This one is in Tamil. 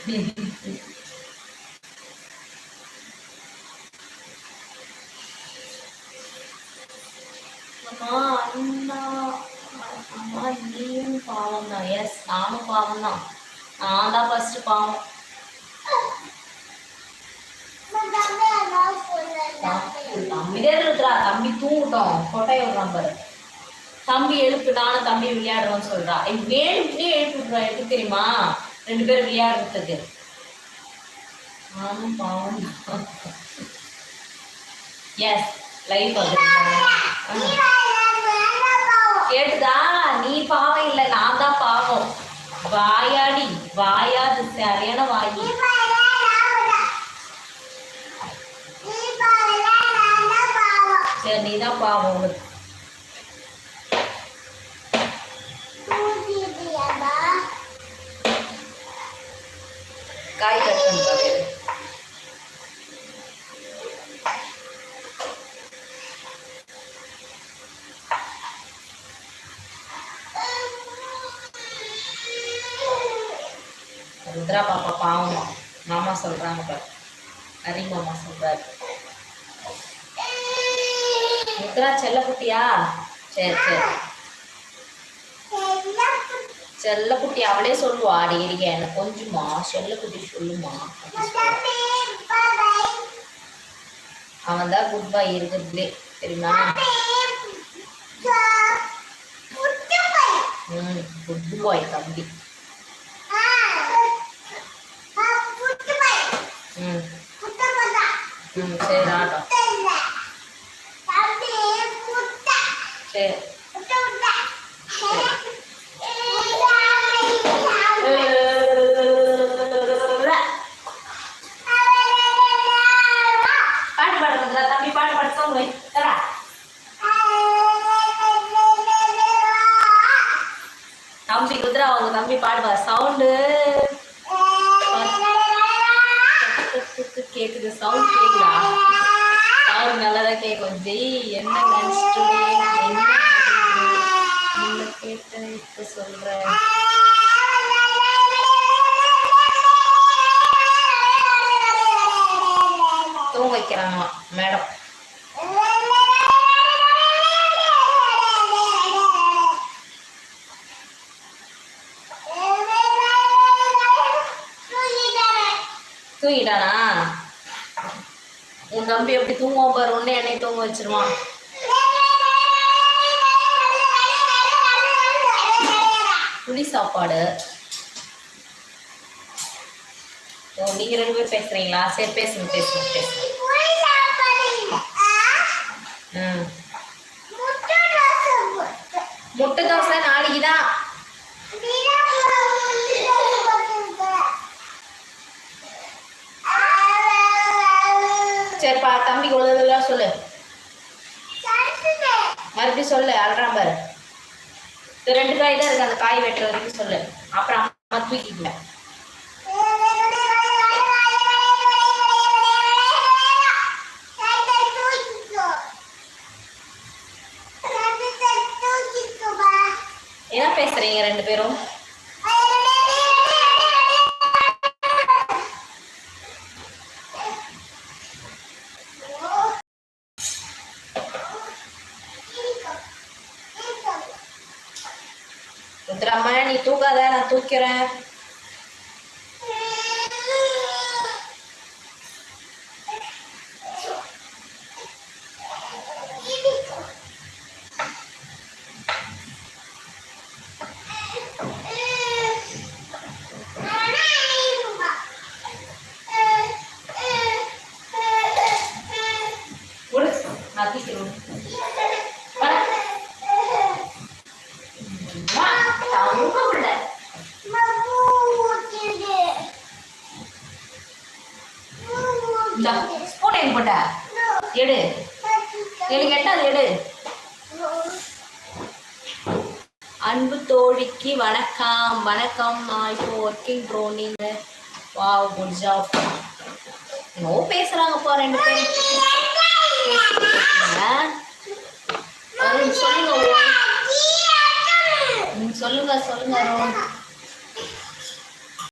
அண்ணா அம்மா நீயும் பாவம் தான். எஸ், நானும் பாவம் தான். நான் தான் ஃபர்ஸ்ட் பாவம். தம்பிதே இருக்கிறா, தம்பி தூங்கட்டும், கொட்டையை விடுறான் பாரு. தம்பி எழுப்பு, நானும் தம்பி விளையாடுறோம்னு சொல்றா. வேணும்னே எழுப்பி விடுறா. எனக்கு தெரியுமா 2 பேரும் விளையாடுறதுக்கு. நானும் பாவம். எஸ், லைஃப் அது கேட்டுதா? நீ பாவம் இல்லை, நான் தான் பாவம். வாயாடி, வாயாது சரியான வாயி. சரி, நீதான் பாவம். காய் கட் பண்ணுறது ருத்ரா பாப்பா பாவம். மாமா சொல்றாங்க பாரு, ஹரி மாமா சொல்றாரு. ருத்ரா செல்லக்குட்டியா? சரி சரி, செல்லக்குட்டி அவளே சொல்லுவா. அடி இருக்க எனக்கு கொஞ்சமா செல்லக்குட்டி சொல்லுமா. அவன் தான் குட் பாய் இருக்கிறதுலே, தெரியுமா? குட் பாய் தம்பி. சரி ஆட்டம். சரி பாட்டு பாடுறதுல தம்பி பாட்டு பாட்டு சொல்லுவேன். தம்பி குதிரை அவங்க தம்பி பாடுவா. சவுண்டு கேக்குது, சவுண்ட் கேக்குதா? சவுண்ட் நல்லாதான் கேட்கும். ஜெய் என்ன நினைச்சிட்டு என்ன கேட்ட இப்ப சொல்றேன். தூங்க வைக்கிறாங்க மேடம். தூங்கிட்டானா? உன் தம்பி எப்படி தூங்குவோம் பாரு, ஒன்னு என்னை தூங்க வச்சிருவான். புளி சாப்பாடு. ஓ, நீங்க 2 பேர் பேசுறீங்களா? சரி பேசுங்க பேசுங்க பேசுங்க. முட்டை தோசை நாளைக்கு தான். சரிப்பா, தம்பிக்கு உள்ளதெல்லாம் சொல்லு. மறுபடியும் சொல்லு, அல்றாம் பாரு. 2 காய் தான் இருக்கு, அந்த காய் வெட்டுற வரைக்கும் சொல்லு. அப்புறம் அம்மா தூக்கிக்கல. என்ன பேசுறீங்க 2 பேரும்? ருத்ராம்மா நீ தூக்காத, நான் தூக்கிறேன். ஸ்பூன் எங்க போட்ட? எடு எடு, கேட்டா எடு. அன்பு தோழிக்கு வணக்கம். வணக்கம், நான் இப்போ ஒர்க்கிங் ப்ரோ. நீங்க வாவ் குட் ஜாப். நோ பேசுறாங்க போ 2 பேரும். சொல்லுங்க சொல்லுங்க சொல்லுங்க.